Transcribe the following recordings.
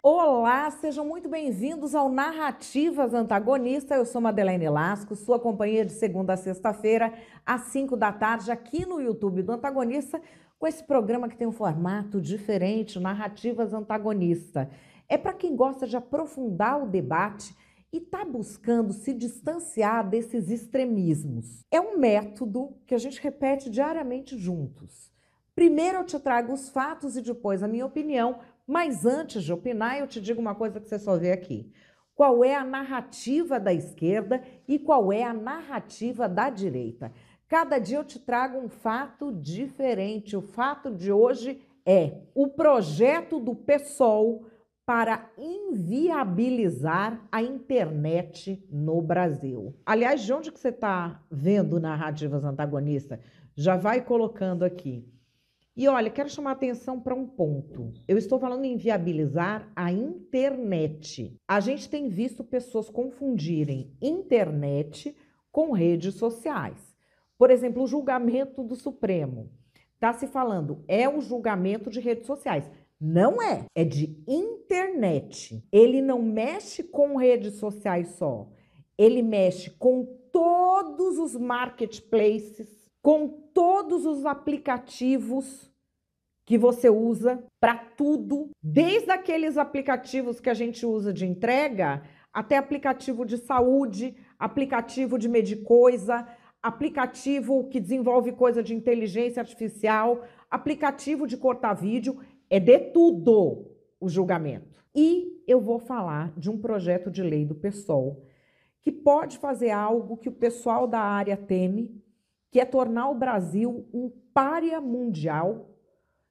Olá, sejam muito bem-vindos ao Narrativas Antagonista. Eu sou Madeleine Lasco, sua companhia de segunda a sexta-feira, às 5 da tarde, aqui no YouTube do Antagonista, com esse programa que tem um formato diferente, Narrativas Antagonista. É para quem gosta de aprofundar o debate e está buscando se distanciar desses extremismos. É um método que a gente repete diariamente juntos. Primeiro eu te trago os fatos e depois a minha opinião, mas antes de opinar, eu te digo uma coisa que você só vê aqui. Qual é a narrativa da esquerda e qual é a narrativa da direita? Cada dia eu te trago um fato diferente. O fato de hoje é o projeto do PSOL para inviabilizar a internet no Brasil. Aliás, de onde que você está vendo Narrativas Antagonistas? Já vai colocando aqui. E olha, quero chamar a atenção para um ponto. Eu estou falando em viabilizar a internet. A gente tem visto pessoas confundirem internet com redes sociais. Por exemplo, o julgamento do Supremo. Está se falando, é o julgamento de redes sociais. Não é, é de internet. Ele não mexe com redes sociais só. Ele mexe com todos os marketplaces, com todos os aplicativos que você usa para tudo, desde aqueles aplicativos que a gente usa de entrega, até aplicativo de saúde, aplicativo de medir coisa, aplicativo que desenvolve coisa de inteligência artificial, aplicativo de cortar vídeo, é de tudo o julgamento. E eu vou falar de um projeto de lei do PSOL que pode fazer algo que o pessoal da área teme, que é tornar o Brasil um pária mundial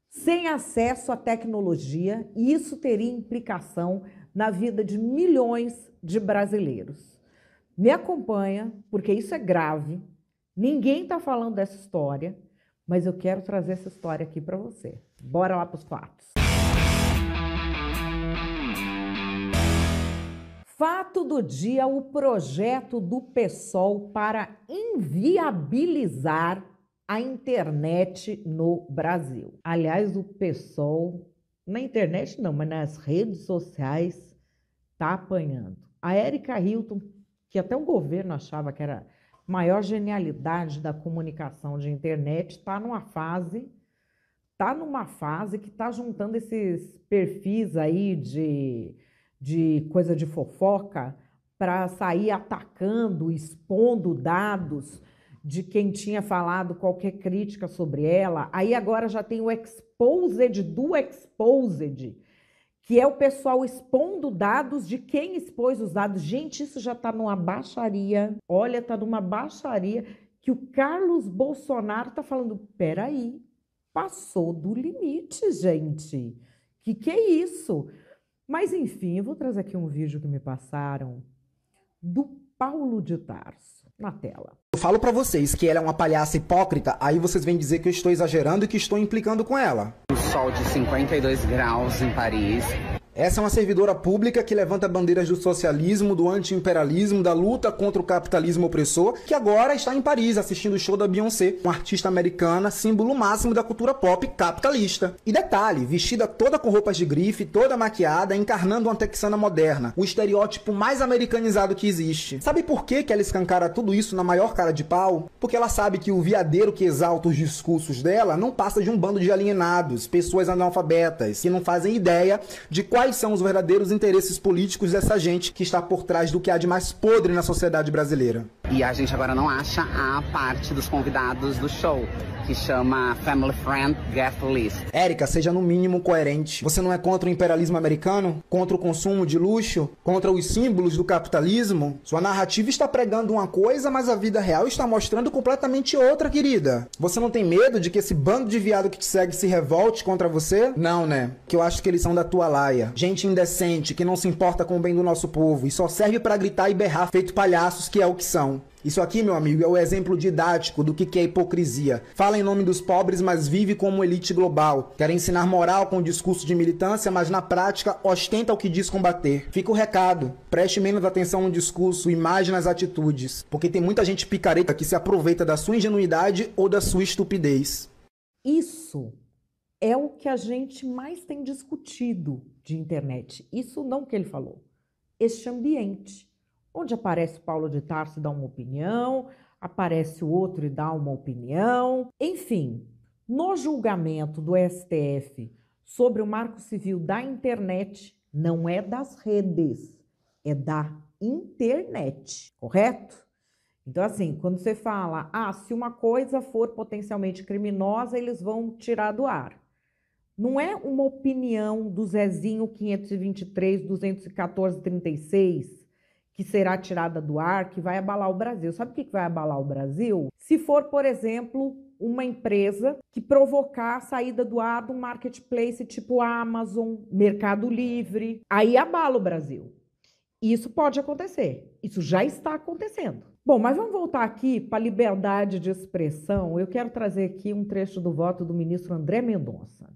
sem acesso à tecnologia, e isso teria implicação na vida de milhões de brasileiros. Me acompanha, porque isso é grave, ninguém está falando dessa história, mas eu quero trazer essa história aqui para você. Bora lá para os fatos. Fato do dia, o projeto do PSOL para inviabilizar a internet no Brasil. Aliás, o PSOL, na internet não, mas nas redes sociais, está apanhando. A Erika Hilton, que até o governo achava que era a maior genialidade da comunicação de internet, está numa fase que está juntando esses perfis aí de coisa de fofoca para sair atacando, expondo dados de quem tinha falado qualquer crítica sobre ela. Aí agora já tem o exposed do exposed, que é o pessoal expondo dados de quem expôs os dados. Gente, isso já está numa baixaria. Olha, está numa baixaria que o Carlos Bolsonaro está falando, peraí, passou do limite, gente. Que é isso? Mas, enfim, eu vou trazer aqui um vídeo que me passaram do Paulo de Tarso, na tela. Eu falo pra vocês que ela é uma palhaça hipócrita, aí vocês vêm dizer que eu estou exagerando e que estou implicando com ela. Um sol de 52 graus em Paris. Essa é uma servidora pública que levanta bandeiras do socialismo, do anti-imperialismo, da luta contra o capitalismo opressor, que agora está em Paris assistindo o show da Beyoncé, uma artista americana, símbolo máximo da cultura pop capitalista. E detalhe, vestida toda com roupas de grife, toda maquiada, encarnando uma texana moderna, o estereótipo mais americanizado que existe. Sabe por que ela escancara tudo isso na maior cara de pau? Porque ela sabe que o viadeiro que exalta os discursos dela não passa de um bando de alienados, pessoas analfabetas, que não fazem ideia de quais são os verdadeiros interesses políticos dessa gente que está por trás do que há de mais podre na sociedade brasileira. E a gente agora não acha a parte dos convidados do show, que chama Family Friend Guest List. Érica, seja no mínimo coerente. Você não é contra o imperialismo americano? Contra o consumo de luxo? Contra os símbolos do capitalismo? Sua narrativa está pregando uma coisa, mas a vida real está mostrando completamente outra, querida. Você não tem medo de que esse bando de viado que te segue se revolte contra você? Não, né? Que eu acho que eles são da tua laia. Gente indecente, que não se importa com o bem do nosso povo e só serve pra gritar e berrar feito palhaços, que é o que são. Isso aqui, meu amigo, é o exemplo didático do que é hipocrisia. Fala em nome dos pobres, mas vive como elite global. Quer ensinar moral com o discurso de militância, mas na prática ostenta o que diz combater. Fica o recado. Preste menos atenção no discurso e mais nas atitudes. Porque tem muita gente picareta que se aproveita da sua ingenuidade ou da sua estupidez. Isso é o que a gente mais tem discutido de internet. Isso não que ele falou. Este ambiente, onde aparece Paulo de Tarso e dá uma opinião, aparece o outro e dá uma opinião. Enfim, no julgamento do STF sobre o Marco Civil da internet, não é das redes, é da internet, correto? Então, assim, quando você fala, se uma coisa for potencialmente criminosa, eles vão tirar do ar. Não é uma opinião do Zezinho 523, 214, 36, que será tirada do ar, que vai abalar o Brasil. Sabe o que vai abalar o Brasil? Se for, por exemplo, uma empresa que provocar a saída do ar de um marketplace tipo Amazon, Mercado Livre, aí abala o Brasil. Isso pode acontecer, isso já está acontecendo. Bom, mas vamos voltar aqui para a liberdade de expressão. Eu quero trazer aqui um trecho do voto do ministro André Mendonça.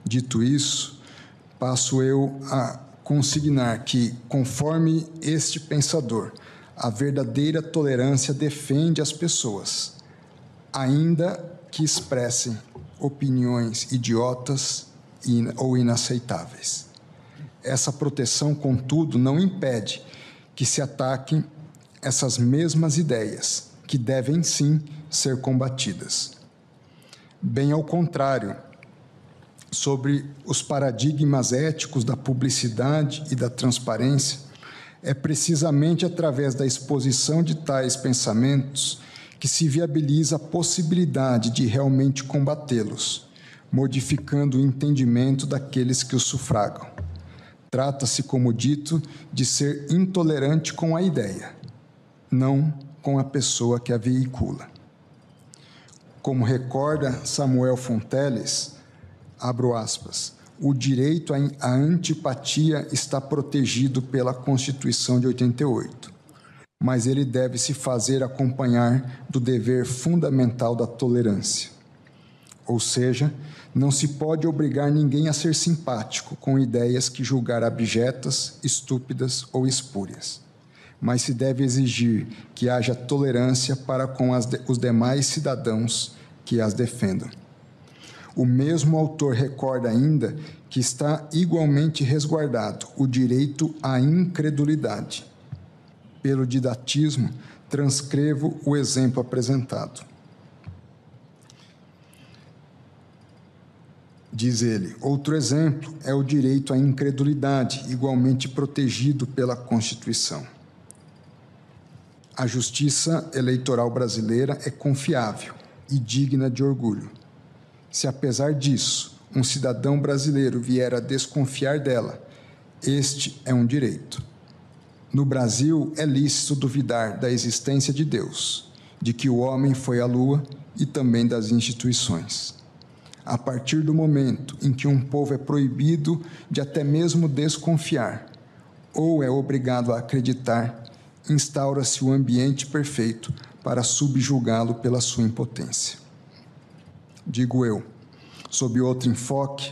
Dito isso, passo eu a consignar que, conforme este pensador, a verdadeira tolerância defende as pessoas, ainda que expressem opiniões idiotas ou inaceitáveis. Essa proteção, contudo, não impede que se ataquem essas mesmas ideias, que devem sim ser combatidas. Bem ao contrário, sobre os paradigmas éticos da publicidade e da transparência, é precisamente através da exposição de tais pensamentos que se viabiliza a possibilidade de realmente combatê-los, modificando o entendimento daqueles que os sufragam. Trata-se, como dito, de ser intolerante com a ideia, não com a pessoa que a veicula. Como recorda Samuel Fonteles, abro aspas, o direito à antipatia está protegido pela Constituição de 88, mas ele deve se fazer acompanhar do dever fundamental da tolerância. Ou seja, não se pode obrigar ninguém a ser simpático com ideias que julgar abjetas, estúpidas ou espúrias, mas se deve exigir que haja tolerância para com os demais cidadãos que as defendam. O mesmo autor recorda ainda que está igualmente resguardado o direito à incredulidade. Pelo didatismo, transcrevo o exemplo apresentado. Diz ele, outro exemplo é o direito à incredulidade, igualmente protegido pela Constituição. A justiça eleitoral brasileira é confiável e digna de orgulho. Se, apesar disso, um cidadão brasileiro vier a desconfiar dela, este é um direito. No Brasil, é lícito duvidar da existência de Deus, de que o homem foi à Lua e também das instituições. A partir do momento em que um povo é proibido de até mesmo desconfiar, ou é obrigado a acreditar, instaura-se o ambiente perfeito para subjugá-lo pela sua impotência. Digo eu, sob outro enfoque,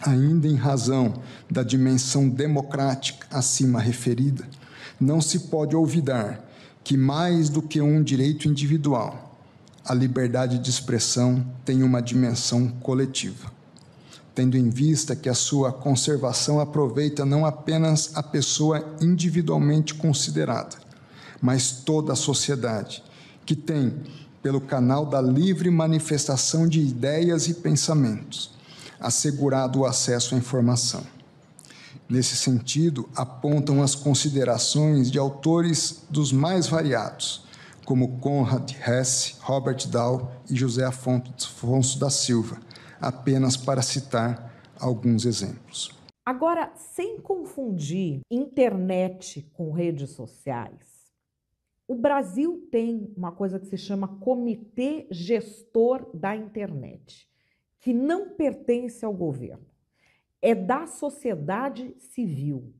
ainda em razão da dimensão democrática acima referida, não se pode olvidar que, mais do que um direito individual, a liberdade de expressão tem uma dimensão coletiva, tendo em vista que a sua conservação aproveita não apenas a pessoa individualmente considerada, mas toda a sociedade, que tem, pelo canal da livre manifestação de ideias e pensamentos, assegurado o acesso à informação. Nesse sentido, apontam as considerações de autores dos mais variados, como Conrad Hesse, Robert Dahl e José Afonso da Silva, apenas para citar alguns exemplos. Agora, sem confundir internet com redes sociais, o Brasil tem uma coisa que se chama Comitê Gestor da Internet, que não pertence ao governo, é da sociedade civil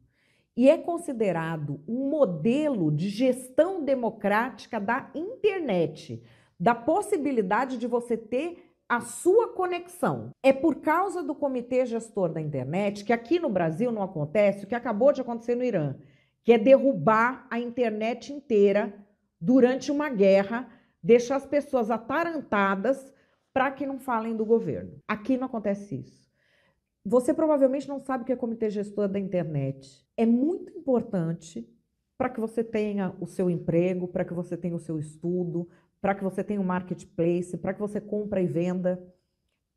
e é considerado um modelo de gestão democrática da internet, da possibilidade de você ter a sua conexão. É por causa do Comitê Gestor da Internet que aqui no Brasil não acontece o que acabou de acontecer no Irã, que é derrubar a internet inteira durante uma guerra, deixar as pessoas atarantadas para que não falem do governo. Aqui não acontece isso. Você provavelmente não sabe o que é comitê gestor da internet. É muito importante para que você tenha o seu emprego, para que você tenha o seu estudo, para que você tenha um marketplace, para que você compre e venda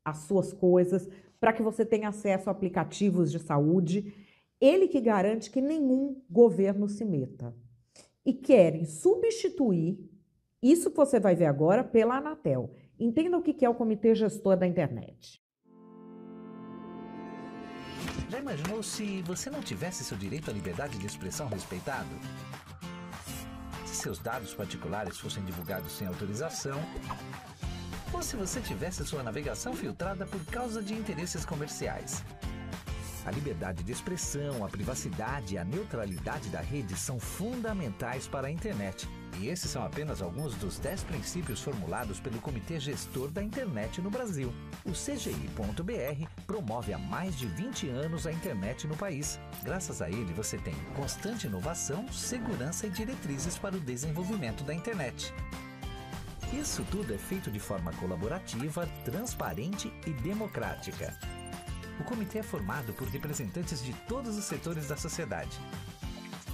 as suas coisas, para que você tenha acesso a aplicativos de saúde. Ele que garante que nenhum governo se meta. E querem substituir isso que você vai ver agora pela Anatel. Entenda o que é o comitê gestor da internet. Já imaginou se você não tivesse seu direito à liberdade de expressão respeitado? Se seus dados particulares fossem divulgados sem autorização? Ou se você tivesse sua navegação filtrada por causa de interesses comerciais? A liberdade de expressão, a privacidade e a neutralidade da rede são fundamentais para a internet. E esses são apenas alguns dos 10 princípios formulados pelo Comitê Gestor da Internet no Brasil. O CGI.br promove há mais de 20 anos a internet no país. Graças a ele, você tem constante inovação, segurança e diretrizes para o desenvolvimento da internet. Isso tudo é feito de forma colaborativa, transparente e democrática. O comitê é formado por representantes de todos os setores da sociedade.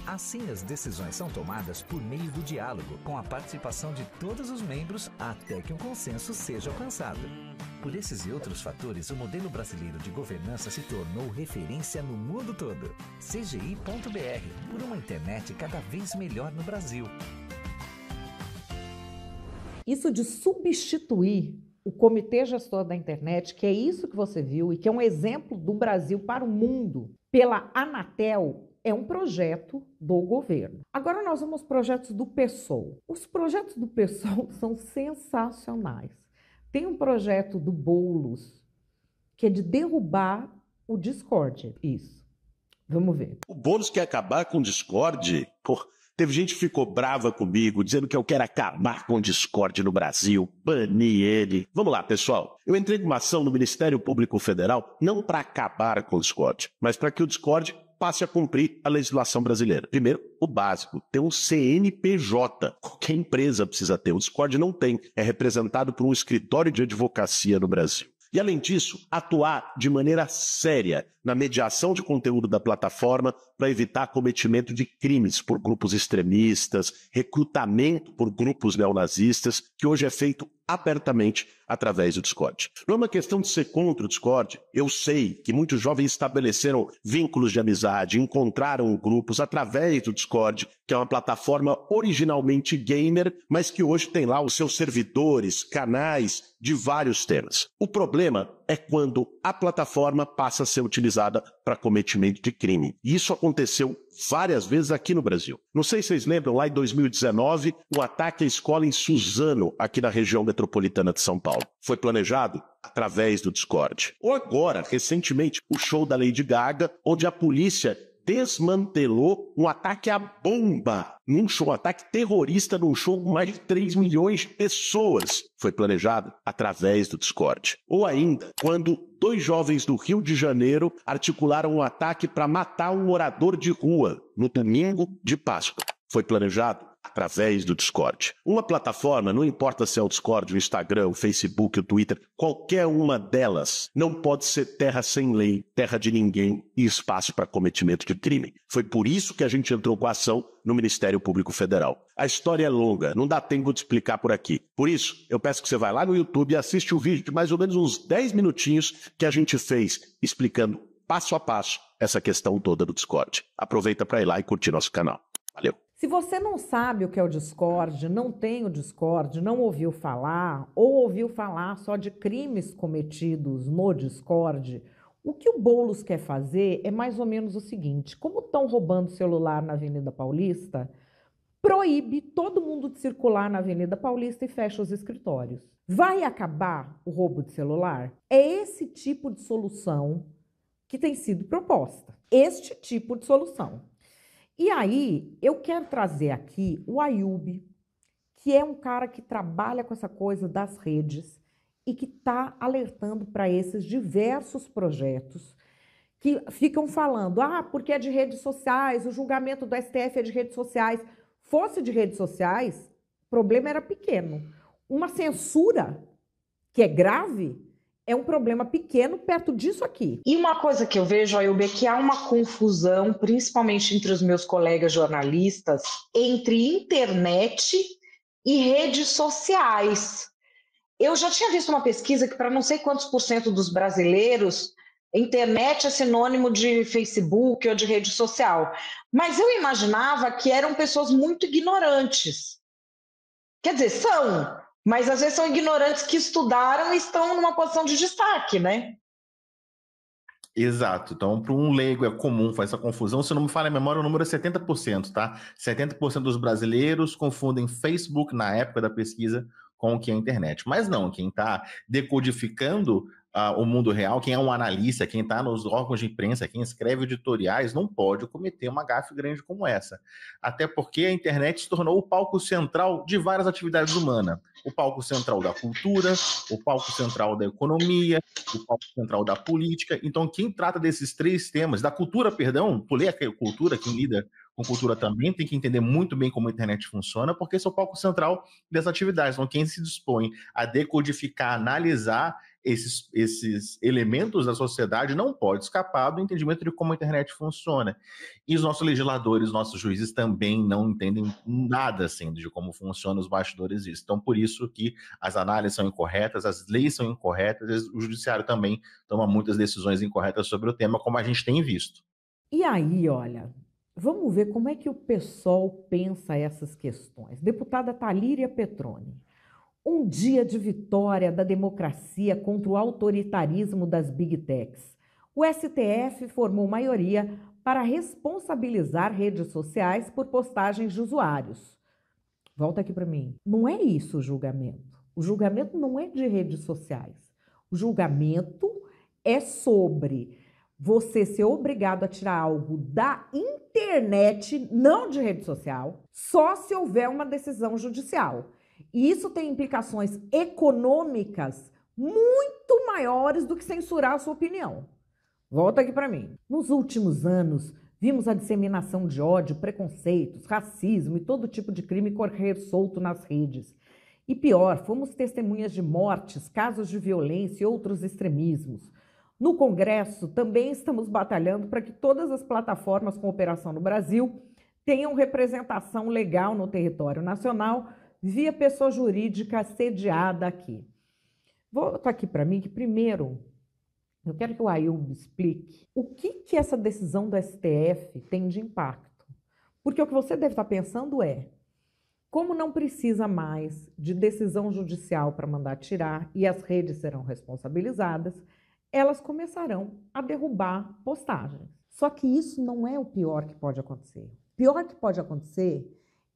Assim, as decisões são tomadas por meio do diálogo, com a participação de todos os membros até que um consenso seja alcançado. Por esses e outros fatores, o modelo brasileiro de governança se tornou referência no mundo todo. CGI.br, por uma internet cada vez melhor no Brasil. Isso de substituir o Comitê Gestor da Internet, que é isso que você viu e que é um exemplo do Brasil para o mundo, pela Anatel, é um projeto do governo. Agora nós vamos aos projetos do PSOL. Os projetos do PSOL são sensacionais. Tem um projeto do Boulos, que é de derrubar o Discord. Isso. Vamos ver. O Boulos quer acabar com o Discord? Teve gente que ficou brava comigo, dizendo que eu quero acabar com o Discord no Brasil, banir ele. Vamos lá, pessoal. Eu entrei com uma ação no Ministério Público Federal não para acabar com o Discord, mas para que o Discord passe a cumprir a legislação brasileira. Primeiro, o básico, ter um CNPJ. Qualquer empresa precisa ter. O Discord não tem. É representado por um escritório de advocacia no Brasil. E, além disso, atuar de maneira séria na mediação de conteúdo da plataforma para evitar cometimento de crimes por grupos extremistas, recrutamento por grupos neonazistas, que hoje é feito abertamente através do Discord. Não é uma questão de ser contra o Discord. Eu sei que muitos jovens estabeleceram vínculos de amizade, encontraram grupos através do Discord, que é uma plataforma originalmente gamer, mas que hoje tem lá os seus servidores, canais de vários temas. O problema é quando a plataforma passa a ser utilizada para cometimento de crime. E isso aconteceu várias vezes aqui no Brasil. Não sei se vocês lembram, lá em 2019, um ataque à escola em Suzano, aqui na região metropolitana de São Paulo. Foi planejado através do Discord. Ou agora, recentemente, o show da Lady Gaga, onde a polícia desmantelou um ataque à bomba num show, um ataque terrorista num show com mais de 3 milhões de pessoas. Foi planejado através do Discord. Ou ainda, quando 2 jovens do Rio de Janeiro articularam um ataque para matar um morador de rua no domingo de Páscoa. Foi planejado através do Discord. Uma plataforma, não importa se é o Discord, o Instagram, o Facebook, o Twitter, qualquer uma delas não pode ser terra sem lei, terra de ninguém e espaço para cometimento de crime. Foi por isso que a gente entrou com a ação no Ministério Público Federal. A história é longa, não dá tempo de explicar por aqui. Por isso, eu peço que você vá lá no YouTube e assiste o vídeo de mais ou menos uns 10 minutinhos que a gente fez explicando passo a passo essa questão toda do Discord. Aproveita para ir lá e curtir nosso canal. Valeu! Se você não sabe o que é o Discord, não tem o Discord, não ouviu falar, ou ouviu falar só de crimes cometidos no Discord, o que o Boulos quer fazer é mais ou menos o seguinte: como estão roubando celular na Avenida Paulista, proíbe todo mundo de circular na Avenida Paulista e fecha os escritórios. Vai acabar o roubo de celular? É esse tipo de solução que tem sido proposta. Este tipo de solução. E aí, eu quero trazer aqui o Ayub, que é um cara que trabalha com essa coisa das redes e que está alertando para esses diversos projetos que ficam falando, porque é de redes sociais, o julgamento do STF é de redes sociais. Fosse de redes sociais, o problema era pequeno. Uma censura, que é grave, é um problema pequeno perto disso aqui. E uma coisa que eu vejo, Ailbe, é que há uma confusão, principalmente entre os meus colegas jornalistas, entre internet e redes sociais. Eu já tinha visto uma pesquisa que para não sei quantos % dos brasileiros, internet é sinônimo de Facebook ou de rede social. Mas eu imaginava que eram pessoas muito ignorantes. Quer dizer, são, mas às vezes são ignorantes que estudaram e estão numa posição de destaque, né? Exato. Então, para um leigo é comum fazer essa confusão. Se não me falha a memória, o número é 70%, tá? 70% dos brasileiros confundem Facebook, na época da pesquisa, com o que é a internet. Mas não, quem está decodificando o mundo real, quem é um analista, quem está nos órgãos de imprensa, quem escreve editoriais, não pode cometer uma gafe grande como essa. Até porque a internet se tornou o palco central de várias atividades humanas. O palco central da cultura, o palco central da economia, o palco central da política. Então, quem trata desses três temas, da cultura, perdão, pulei a cultura, quem lida com cultura também tem que entender muito bem como a internet funciona, porque esse é o palco central dessa atividade. Então, quem se dispõe a decodificar, analisar esses elementos da sociedade não pode escapar do entendimento de como a internet funciona. E os nossos legisladores, nossos juízes também não entendem nada assim de como funcionam os bastidores disso. Então, por isso que as análises são incorretas, as leis são incorretas, o judiciário também toma muitas decisões incorretas sobre o tema, como a gente tem visto. E aí, olha, vamos ver como é que o PSOL pensa essas questões. Deputada Talíria Petroni. Um dia de vitória da democracia contra o autoritarismo das Big Techs. O STF formou maioria para responsabilizar redes sociais por postagens de usuários. Volta aqui para mim. Não é isso o julgamento. O julgamento não é de redes sociais. O julgamento é sobre você ser obrigado a tirar algo da internet, não de rede social, só se houver uma decisão judicial. E isso tem implicações econômicas muito maiores do que censurar a sua opinião. Volta aqui para mim. Nos últimos anos, vimos a disseminação de ódio, preconceitos, racismo e todo tipo de crime correr solto nas redes. E pior, fomos testemunhas de mortes, casos de violência e outros extremismos. No Congresso, também estamos batalhando para que todas as plataformas com operação no Brasil tenham representação legal no território nacional via pessoa jurídica sediada aqui. Volta aqui para mim que, primeiro, eu quero que o Ailbe explique o que essa decisão do STF tem de impacto. Porque o que você deve estar pensando é, como não precisa mais de decisão judicial para mandar tirar e as redes serão responsabilizadas, elas começarão a derrubar postagens. Só que isso não é o pior que pode acontecer. O pior que pode acontecer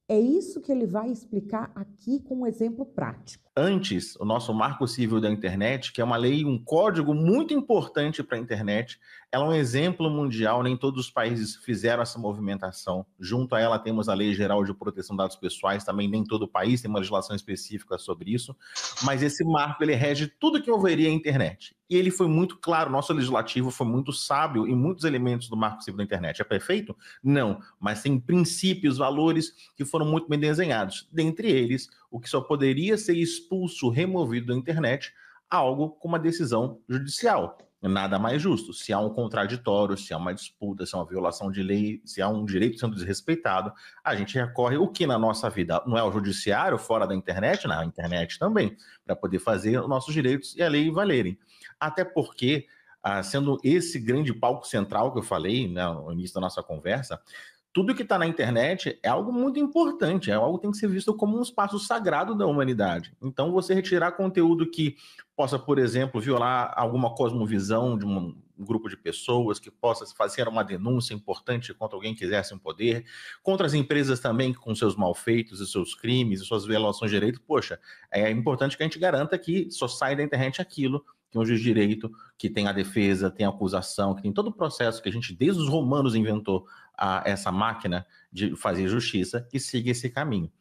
é isso que ele vai explicar aqui com um exemplo prático. Antes, o nosso Marco Civil da Internet, que é uma lei, um código muito importante para a internet, ela é um exemplo mundial, nem todos os países fizeram essa movimentação. Junto a ela temos a Lei Geral de Proteção de Dados Pessoais, também nem todo país tem uma legislação específica sobre isso, mas esse marco ele rege tudo que envolveria a internet. E ele foi muito claro, nosso legislativo foi muito sábio em muitos elementos do Marco Civil da Internet. É perfeito? Não, mas tem princípios, valores que foram muito bem desenhados. Dentre eles, o que só poderia ser expulso, removido da internet, algo com uma decisão judicial. Nada mais justo. Se há um contraditório, se há uma disputa, se há uma violação de lei, se há um direito sendo desrespeitado, a gente recorre o que na nossa vida não é o judiciário fora da internet, na internet também, para poder fazer os nossos direitos e a lei valerem. Até porque, sendo esse grande palco central que eu falei, né, no início da nossa conversa, tudo que está na internet é algo muito importante, é algo que tem que ser visto como um espaço sagrado da humanidade. Então, você retirar conteúdo que possa, por exemplo, violar alguma cosmovisão de um grupo de pessoas, que possa fazer uma denúncia importante contra alguém que exerce um poder, contra as empresas também com seus malfeitos e seus crimes e suas violações de direito, poxa, é importante que a gente garanta que só sai da internet aquilo que um juiz de direito, que tem a defesa, tem a acusação, que tem todo o processo que a gente, desde os romanos, inventou essa máquina de fazer justiça, e siga esse caminho.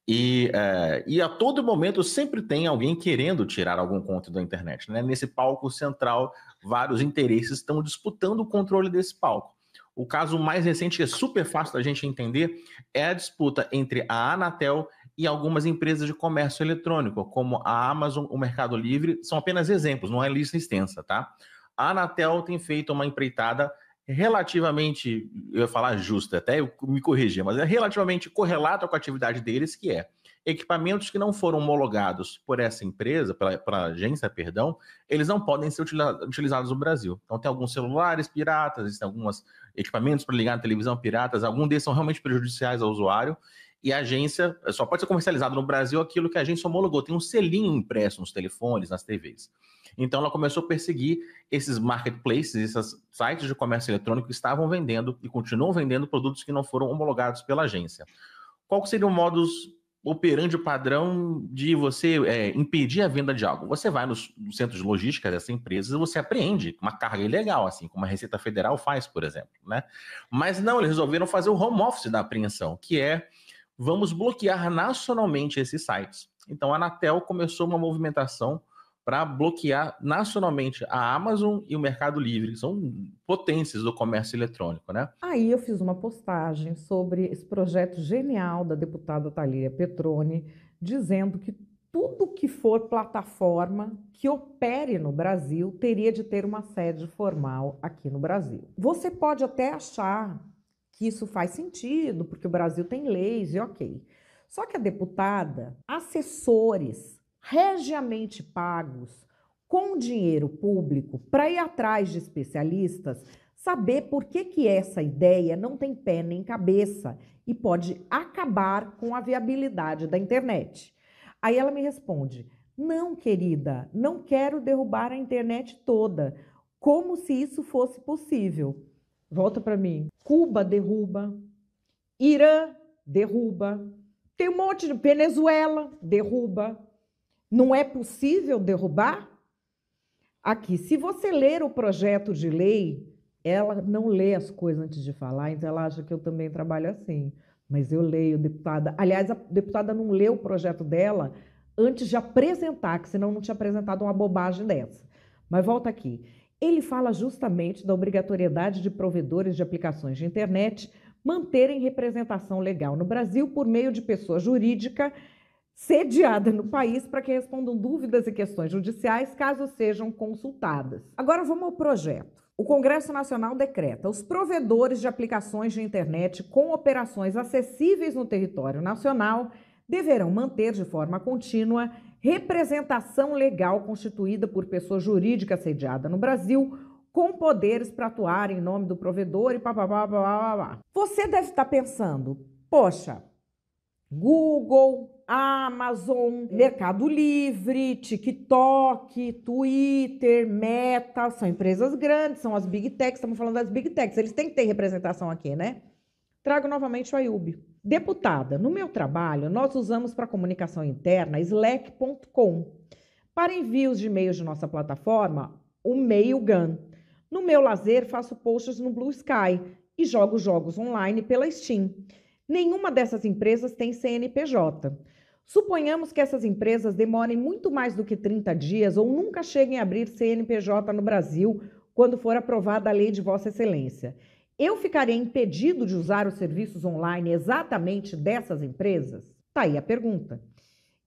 E a todo momento sempre tem alguém querendo tirar algum conteúdo da internet, né? Nesse palco central, vários interesses estão disputando o controle desse palco. O caso mais recente, que é super fácil da gente entender, é a disputa entre a Anatel e algumas empresas de comércio eletrônico, como a Amazon, o Mercado Livre, são apenas exemplos, não é lista extensa, tá? A Anatel tem feito uma empreitada relativamente, eu ia falar justa, até eu me corrigir, mas é relativamente correlata com a atividade deles, que é equipamentos que não foram homologados por essa empresa, pela agência, perdão, eles não podem ser utilizados no Brasil. Então tem alguns celulares piratas, existem alguns equipamentos para ligar na televisão piratas, alguns deles são realmente prejudiciais ao usuário, e a agência só pode ser comercializado no Brasil aquilo que a agência homologou, tem um selinho impresso nos telefones, nas TVs. Então ela começou a perseguir esses marketplaces, esses sites de comércio eletrônico que estavam vendendo e continuam vendendo produtos que não foram homologados pela agência. Qual seria o modus operandi padrão de você impedir a venda de algo? Você vai nos centros de logística dessas empresas e você apreende uma carga ilegal, assim como a Receita Federal faz, por exemplo, né? Mas não, eles resolveram fazer o home office da apreensão, que é: vamos bloquear nacionalmente esses sites. Então a Anatel começou uma movimentação para bloquear nacionalmente a Amazon e o Mercado Livre, que são potências do comércio eletrônico, né? Aí eu fiz uma postagem sobre esse projeto genial da deputada Thalia Petroni, dizendo que tudo que for plataforma que opere no Brasil teria de ter uma sede formal aqui no Brasil. Você pode até achar que isso faz sentido, porque o Brasil tem leis e ok. Só que a deputada, assessores regiamente pagos com dinheiro público para ir atrás de especialistas, saber por que essa ideia não tem pé nem cabeça e pode acabar com a viabilidade da internet. Aí ela me responde: não, querida, não quero derrubar a internet toda, como se isso fosse possível. Volta para mim. Cuba derruba, Irã derruba, tem um monte de... Venezuela derruba. Não é possível derrubar? Aqui, se você ler o projeto de lei, ela não lê as coisas antes de falar, então ela acha que eu também trabalho assim. Mas eu leio, deputada. Aliás, a deputada não leu o projeto dela antes de apresentar, que senão não tinha apresentado uma bobagem dessa. Mas volta aqui. Ele fala justamente da obrigatoriedade de provedores de aplicações de internet manterem representação legal no Brasil por meio de pessoa jurídica sediada no país para que respondam dúvidas e questões judiciais caso sejam consultadas. Agora vamos ao projeto. O Congresso Nacional decreta: os provedores de aplicações de internet com operações acessíveis no território nacional deverão manter de forma contínua representação legal constituída por pessoa jurídica sediada no Brasil, com poderes para atuar em nome do provedor e papapá. Você deve estar pensando: poxa, Google, Amazon, Mercado Livre, TikTok, Twitter, Meta, são empresas grandes, são as Big Techs, estamos falando das Big Techs, eles têm que ter representação aqui, né? Trago novamente o Ayub. Deputada, no meu trabalho, nós usamos para comunicação interna Slack.com. Para envios de e-mails de nossa plataforma, o Mailgun. No meu lazer, faço posts no Blue Sky e jogo jogos online pela Steam. Nenhuma dessas empresas tem CNPJ. Suponhamos que essas empresas demorem muito mais do que 30 dias ou nunca cheguem a abrir CNPJ no Brasil quando for aprovada a lei de Vossa Excelência. Eu ficarei impedido de usar os serviços online exatamente dessas empresas? Tá aí a pergunta.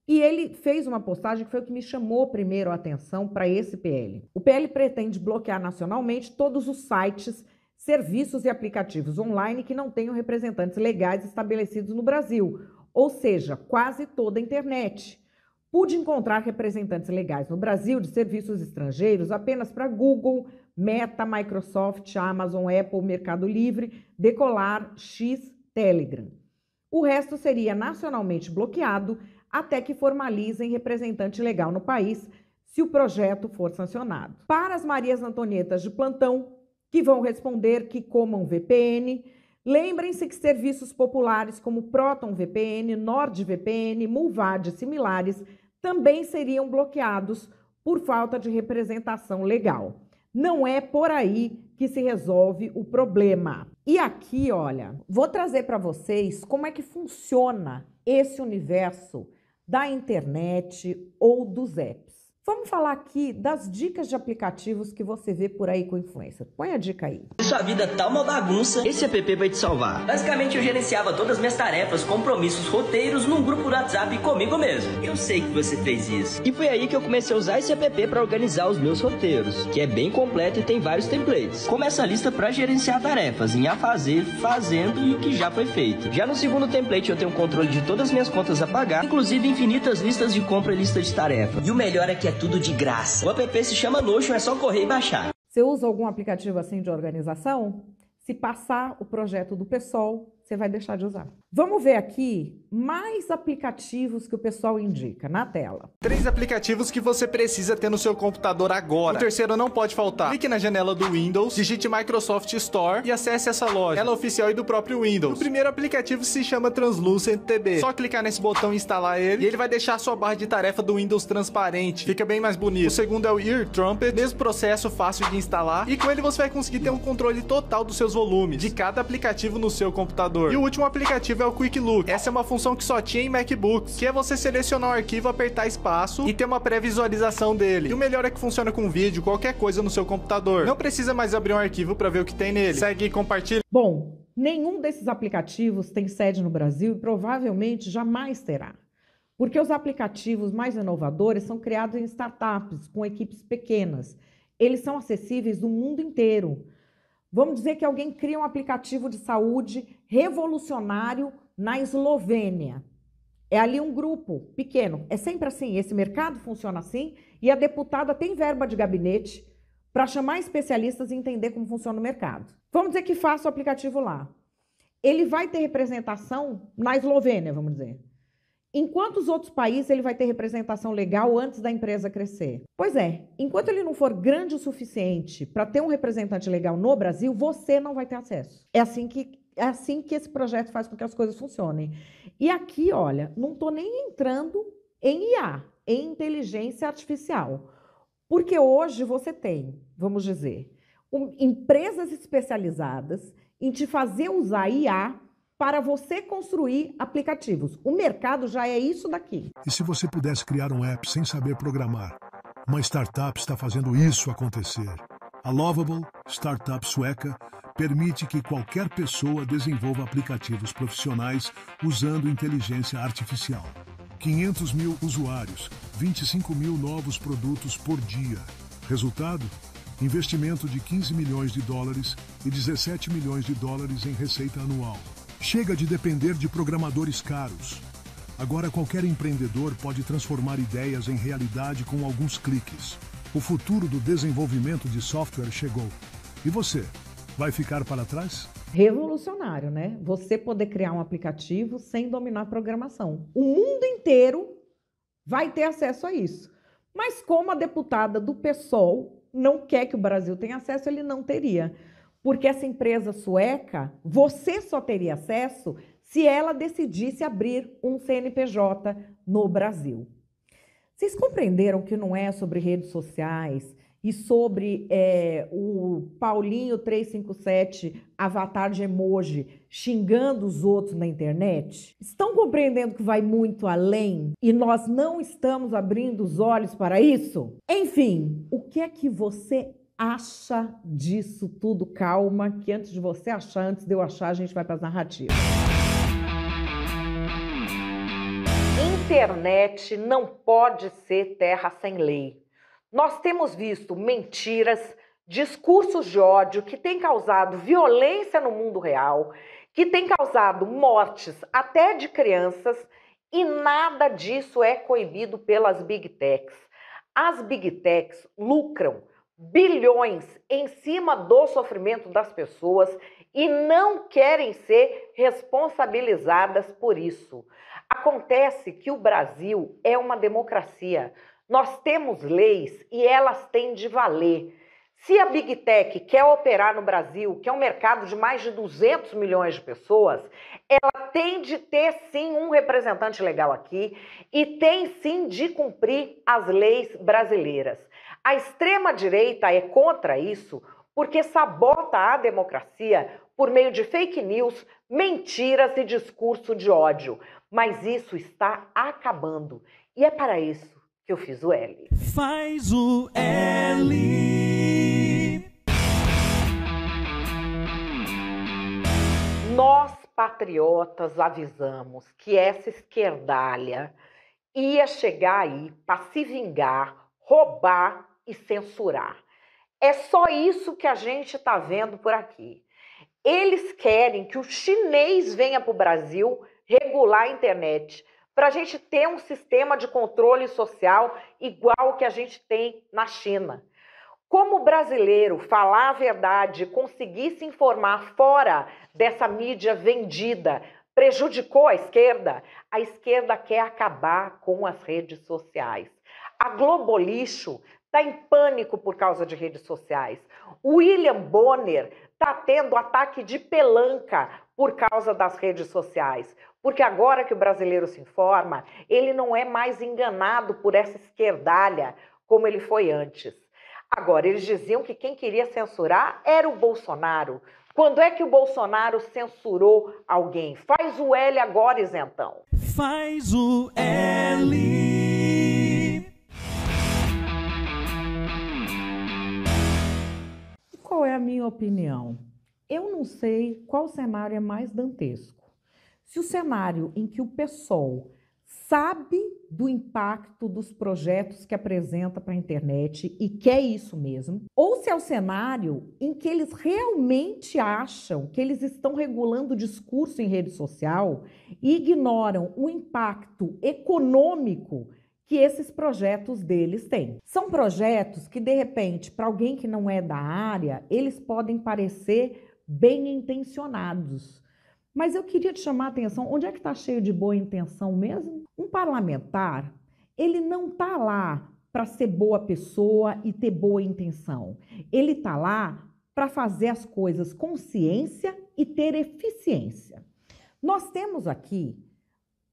E ele fez uma postagem que foi o que me chamou primeiro a atenção para esse PL. O PL pretende bloquear nacionalmente todos os sites, serviços e aplicativos online que não tenham representantes legais estabelecidos no Brasil, ou seja, quase toda a internet. Pude encontrar representantes legais no Brasil de serviços estrangeiros apenas para Google, Meta, Microsoft, Amazon, Apple, Mercado Livre, Decolar, X, Telegram. O resto seria nacionalmente bloqueado até que formalizem representante legal no país, se o projeto for sancionado. Para as Marias Antonietas de plantão, que vão responder que comam VPN, lembrem-se que serviços populares como Proton VPN, NordVPN, Mulvad e similares também seriam bloqueados por falta de representação legal. Não é por aí que se resolve o problema. E aqui, olha, vou trazer para vocês como é que funciona esse universo da internet ou dos apps. Vamos falar aqui das dicas de aplicativos que você vê por aí com influencer. Põe a dica aí. Sua vida tá uma bagunça, esse app vai te salvar. Basicamente, eu gerenciava todas as minhas tarefas, compromissos, roteiros num grupo do WhatsApp comigo mesmo. Eu sei que você fez isso. E foi aí que eu comecei a usar esse app para organizar os meus roteiros, que é bem completo e tem vários templates. Como essa lista para gerenciar tarefas, em a fazer, fazendo e o que já foi feito. Já no segundo template eu tenho controle de todas as minhas contas a pagar, inclusive infinitas listas de compra e lista de tarefa. E o melhor é que é tudo de graça. O app se chama Notion, é só correr e baixar. Você usa algum aplicativo assim de organização? Se passar o projeto do PSOL, você vai deixar de usar. Vamos ver aqui mais aplicativos que o pessoal indica na tela. 3 aplicativos que você precisa ter no seu computador agora. O terceiro não pode faltar. Clique na janela do Windows, digite Microsoft Store e acesse essa loja. Ela é oficial e do próprio Windows. O primeiro aplicativo se chama Translucent TB. Só clicar nesse botão e instalar ele, e ele vai deixar a sua barra de tarefa do Windows transparente. Fica bem mais bonito. O segundo é o Ear Trumpet, mesmo processo, fácil de instalar, e com ele você vai conseguir ter um controle total dos seus volumes, de cada aplicativo no seu computador. E o último aplicativo é o Quick Look. Essa é uma função que só tinha em MacBooks, que é você selecionar um arquivo, apertar espaço e ter uma pré-visualização dele. E o melhor é que funciona com vídeo, qualquer coisa no seu computador. Não precisa mais abrir um arquivo para ver o que tem nele. Segue e compartilha. Bom, nenhum desses aplicativos tem sede no Brasil e provavelmente jamais terá. Porque os aplicativos mais inovadores são criados em startups, com equipes pequenas. Eles são acessíveis do mundo inteiro. Vamos dizer que alguém cria um aplicativo de saúde revolucionário na Eslovênia. É ali um grupo pequeno. É sempre assim, esse mercado funciona assim e a deputada tem verba de gabinete para chamar especialistas e entender como funciona o mercado. Vamos dizer que faça o aplicativo lá. Ele vai ter representação na Eslovênia, vamos dizer. Em quantos outros países ele vai ter representação legal antes da empresa crescer? Pois é, enquanto ele não for grande o suficiente para ter um representante legal no Brasil, você não vai ter acesso. É assim que esse projeto faz com que as coisas funcionem. E aqui, olha, não estou nem entrando em IA, em inteligência artificial. Porque hoje você tem, vamos dizer, empresas especializadas em te fazer usar IA para você construir aplicativos. O mercado já é isso daqui. E se você pudesse criar um app sem saber programar? Uma startup está fazendo isso acontecer. A Lovable, startup sueca, permite que qualquer pessoa desenvolva aplicativos profissionais usando inteligência artificial. 500 mil usuários, 25 mil novos produtos por dia. Resultado? Investimento de 15 milhões de dólares e 17 milhões de dólares em receita anual. Chega de depender de programadores caros. Agora qualquer empreendedor pode transformar ideias em realidade com alguns cliques. O futuro do desenvolvimento de software chegou. E você, vai ficar para trás? Revolucionário, né? Você poder criar um aplicativo sem dominar programação. O mundo inteiro vai ter acesso a isso. Mas como a deputada do PSOL não quer que o Brasil tenha acesso, ele não teria. Porque essa empresa sueca, você só teria acesso se ela decidisse abrir um CNPJ no Brasil. Vocês compreenderam que não é sobre redes sociais e sobre o Paulinho 357, avatar de emoji, xingando os outros na internet? Estão compreendendo que vai muito além e nós não estamos abrindo os olhos para isso? Enfim, o que é que você acha disso tudo? Calma, que antes de você achar, antes de eu achar, a gente vai para as narrativas. Internet não pode ser terra sem lei. Nós temos visto mentiras, discursos de ódio que têm causado violência no mundo real, que têm causado mortes até de crianças, e nada disso é coibido pelas Big Techs. As Big Techs lucram bilhões em cima do sofrimento das pessoas e não querem ser responsabilizadas por isso. Acontece que o Brasil é uma democracia. Nós temos leis e elas têm de valer. Se a Big Tech quer operar no Brasil, que é um mercado de mais de 200 milhões de pessoas, ela tem de ter sim um representante legal aqui e tem sim de cumprir as leis brasileiras. A extrema-direita é contra isso porque sabota a democracia por meio de fake news, mentiras e discurso de ódio. Mas isso está acabando. E é para isso que eu fiz o L. Faz o L. Nós, patriotas, avisamos que essa esquerdalha ia chegar aí para se vingar, roubar e censurar. É só isso que a gente está vendo por aqui. Eles querem que o chinês venha para o Brasil regular a internet, para a gente ter um sistema de controle social igual ao que a gente tem na China. Como o brasileiro falar a verdade, conseguir se informar fora dessa mídia vendida, prejudicou a esquerda quer acabar com as redes sociais. A Globolixo está em pânico por causa de redes sociais. O William Bonner está tendo ataque de pelanca por causa das redes sociais. Porque agora que o brasileiro se informa, ele não é mais enganado por essa esquerdalha como ele foi antes. Agora, eles diziam que quem queria censurar era o Bolsonaro. Quando é que o Bolsonaro censurou alguém? Faz o L agora, isentão. Faz o L. Qual é a minha opinião? Eu não sei qual cenário é mais dantesco. Se o cenário em que o PSOL sabe do impacto dos projetos que apresenta para a internet e quer isso mesmo, ou se é o cenário em que eles realmente acham que eles estão regulando o discurso em rede social e ignoram o impacto econômico que esses projetos deles têm. São projetos que, de repente, para alguém que não é da área, eles podem parecer bem intencionados. Mas eu queria te chamar a atenção, onde é que está cheio de boa intenção mesmo? Um parlamentar, ele não está lá para ser boa pessoa e ter boa intenção. Ele está lá para fazer as coisas com ciência e ter eficiência. Nós temos aqui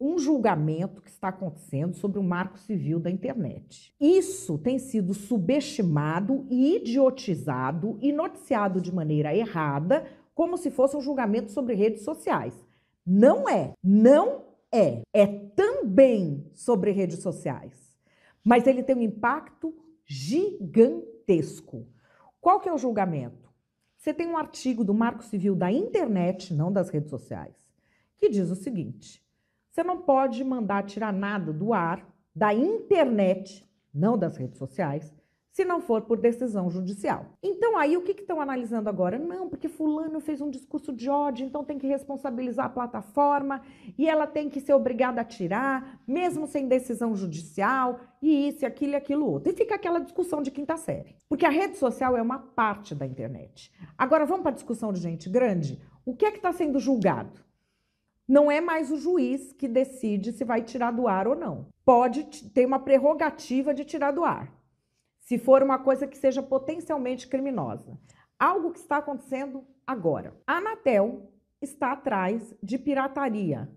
um julgamento que está acontecendo sobre o Marco Civil da internet. Isso tem sido subestimado e idiotizado e noticiado de maneira errada, como se fosse um julgamento sobre redes sociais. Não é, não é. É também sobre redes sociais. Mas ele tem um impacto gigantesco. Qual que é o julgamento? Você tem um artigo do Marco Civil da internet, não das redes sociais, que diz o seguinte: você não pode mandar tirar nada do ar da internet, não das redes sociais, se não for por decisão judicial. Então aí o que estão analisando agora? Não, porque fulano fez um discurso de ódio, então tem que responsabilizar a plataforma e ela tem que ser obrigada a tirar, mesmo sem decisão judicial, e isso, aquilo e aquilo outro. E fica aquela discussão de quinta série. Porque a rede social é uma parte da internet. Agora vamos para a discussão de gente grande? O que é que está sendo julgado? Não é mais o juiz que decide se vai tirar do ar ou não. Pode ter uma prerrogativa de tirar do ar, se for uma coisa que seja potencialmente criminosa. Algo que está acontecendo agora. A Anatel está atrás de pirataria,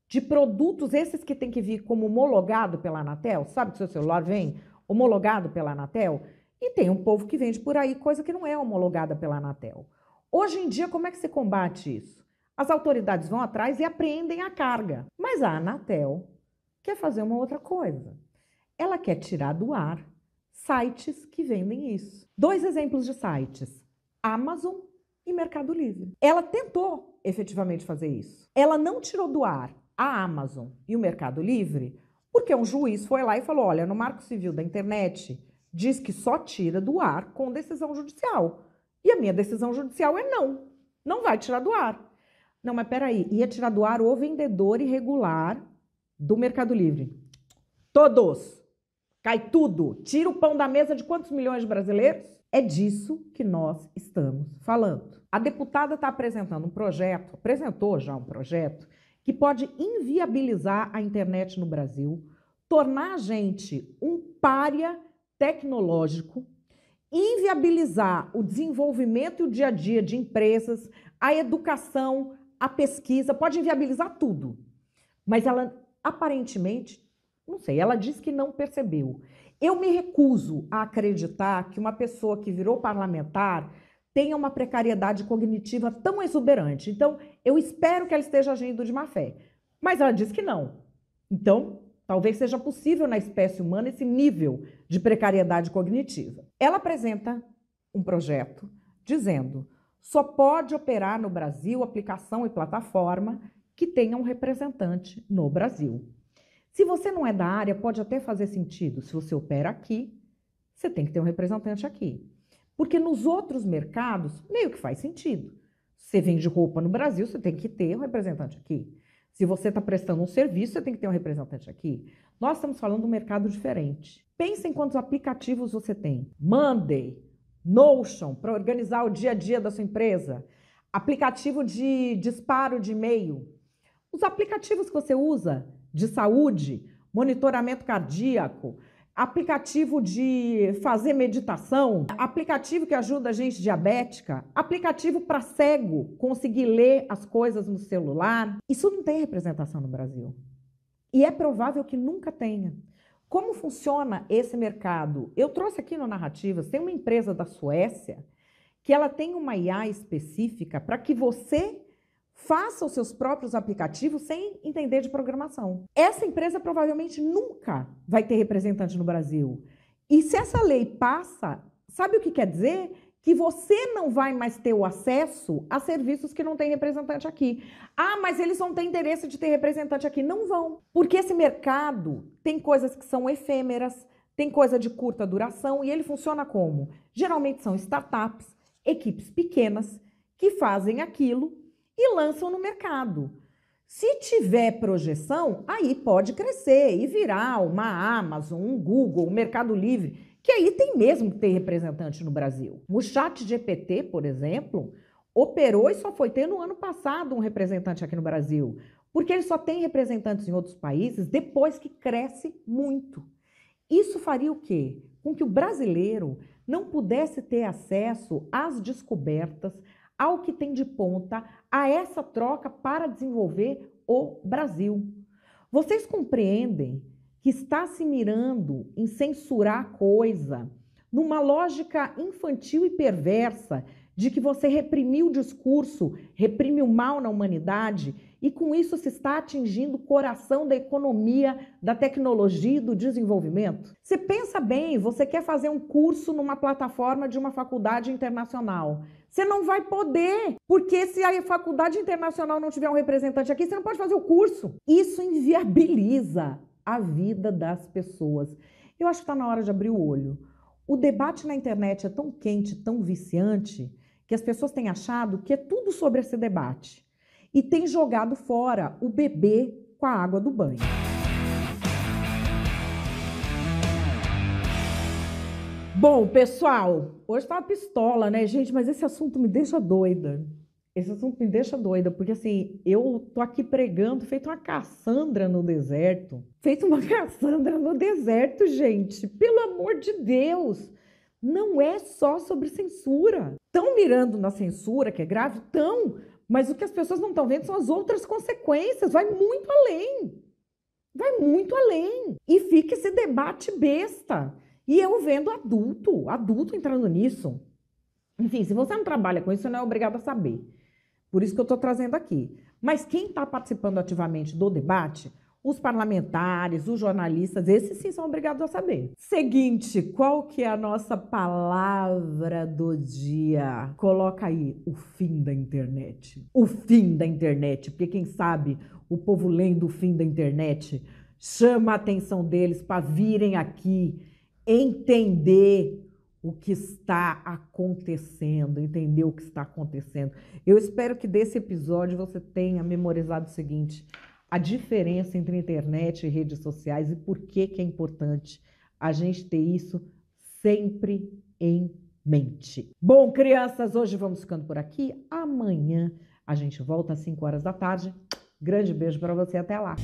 de produtos esses que tem que vir como homologado pela Anatel. Sabe que seu celular vem homologado pela Anatel? E tem um povo que vende por aí coisa que não é homologada pela Anatel. Hoje em dia, como é que se combate isso? As autoridades vão atrás e apreendem a carga. Mas a Anatel quer fazer uma outra coisa. Ela quer tirar do ar sites que vendem isso. 2 exemplos de sites: Amazon e Mercado Livre. Ela tentou efetivamente fazer isso. Ela não tirou do ar a Amazon e o Mercado Livre porque um juiz foi lá e falou: olha, no Marco Civil da internet diz que só tira do ar com decisão judicial. E a minha decisão judicial é não. Não vai tirar do ar. Não, mas peraí, ia tirar do ar o vendedor irregular do Mercado Livre. Todos. Cai tudo. Tira o pão da mesa de quantos milhões de brasileiros? É disso que nós estamos falando. A deputada está apresentando um projeto, apresentou já um projeto, que pode inviabilizar a internet no Brasil, tornar a gente um pária tecnológico, inviabilizar o desenvolvimento e o dia a dia de empresas, a educação, a pesquisa, pode inviabilizar tudo. Mas ela, aparentemente, não sei, ela diz que não percebeu. Eu me recuso a acreditar que uma pessoa que virou parlamentar tenha uma precariedade cognitiva tão exuberante. Então, eu espero que ela esteja agindo de má fé. Mas ela diz que não. Então, Talvez seja possível na espécie humana esse nível de precariedade cognitiva. Ela apresenta um projeto dizendo: só pode operar no Brasil aplicação e plataforma que tenha um representante no Brasil. Se você não é da área, pode até fazer sentido. Se você opera aqui, você tem que ter um representante aqui. Porque nos outros mercados, meio que faz sentido. Você vende roupa no Brasil, você tem que ter um representante aqui. Se você está prestando um serviço, você tem que ter um representante aqui. Nós estamos falando de um mercado diferente. Pensa em quantos aplicativos você tem. Monday, Notion, para organizar o dia a dia da sua empresa. Aplicativo de disparo de e-mail. Os aplicativos que você usa de saúde, monitoramento cardíaco, aplicativo de fazer meditação, aplicativo que ajuda a gente diabética, aplicativo para cego conseguir ler as coisas no celular. Isso não tem representação no Brasil. E é provável que nunca tenha. Como funciona esse mercado? Eu trouxe aqui no Narrativas, tem uma empresa da Suécia que ela tem uma IA específica para que você faça os seus próprios aplicativos sem entender de programação. Essa empresa provavelmente nunca vai ter representante no Brasil. E se essa lei passa, sabe o que quer dizer? Que você não vai mais ter o acesso a serviços que não tem representante aqui. Ah, mas eles vão ter interesse de ter representante aqui. Não vão. Porque esse mercado tem coisas que são efêmeras, tem coisa de curta duração e ele funciona como? Geralmente são startups, equipes pequenas que fazem aquilo e lançam no mercado. Se tiver projeção, aí pode crescer e virar uma Amazon, um Google, um Mercado Livre, que aí tem mesmo que ter representante no Brasil. O ChatGPT, por exemplo, operou e só foi ter no ano passado um representante aqui no Brasil, porque ele só tem representantes em outros países depois que cresce muito. Isso faria o quê? Com que o brasileiro não pudesse ter acesso às descobertas, ao que tem de ponta, a essa troca para desenvolver o Brasil. Vocês compreendem que está se mirando em censurar coisa numa lógica infantil e perversa de que você reprimiu o discurso, reprime o mal na humanidade e com isso se está atingindo o coração da economia, da tecnologia e do desenvolvimento? Você pensa bem, você quer fazer um curso numa plataforma de uma faculdade internacional. Você não vai poder, porque se a faculdade internacional não tiver um representante aqui, você não pode fazer o curso. Isso inviabiliza a vida das pessoas. Eu acho que está na hora de abrir o olho. O debate na internet é tão quente, tão viciante, que as pessoas têm achado que é tudo sobre esse debate. E tem jogado fora o bebê com a água do banho. Bom, pessoal, hoje tá uma pistola, né, gente? Mas esse assunto me deixa doida. Esse assunto me deixa doida, porque assim, eu tô aqui pregando, feito uma Cassandra no deserto. Feito uma Cassandra no deserto, gente. Pelo amor de Deus. Não é só sobre censura. Estão mirando na censura, que é grave? Estão. Mas o que as pessoas não estão vendo são as outras consequências. Vai muito além. Vai muito além. E fica esse debate besta. E eu vendo adulto entrando nisso. Enfim, se você não trabalha com isso, você não é obrigado a saber. Por isso que eu estou trazendo aqui. Mas quem está participando ativamente do debate, os parlamentares, os jornalistas, esses sim são obrigados a saber. Seguinte, qual que é a nossa palavra do dia? Coloca aí, o fim da internet. O fim da internet, porque quem sabe o povo lendo o fim da internet chama a atenção deles para virem aqui entender o que está acontecendo, entender o que está acontecendo. Eu espero que desse episódio você tenha memorizado o seguinte: a diferença entre internet e redes sociais e por que é importante a gente ter isso sempre em mente. Bom, crianças, hoje vamos ficando por aqui. Amanhã a gente volta às 5 horas da tarde. Grande beijo para você, até lá.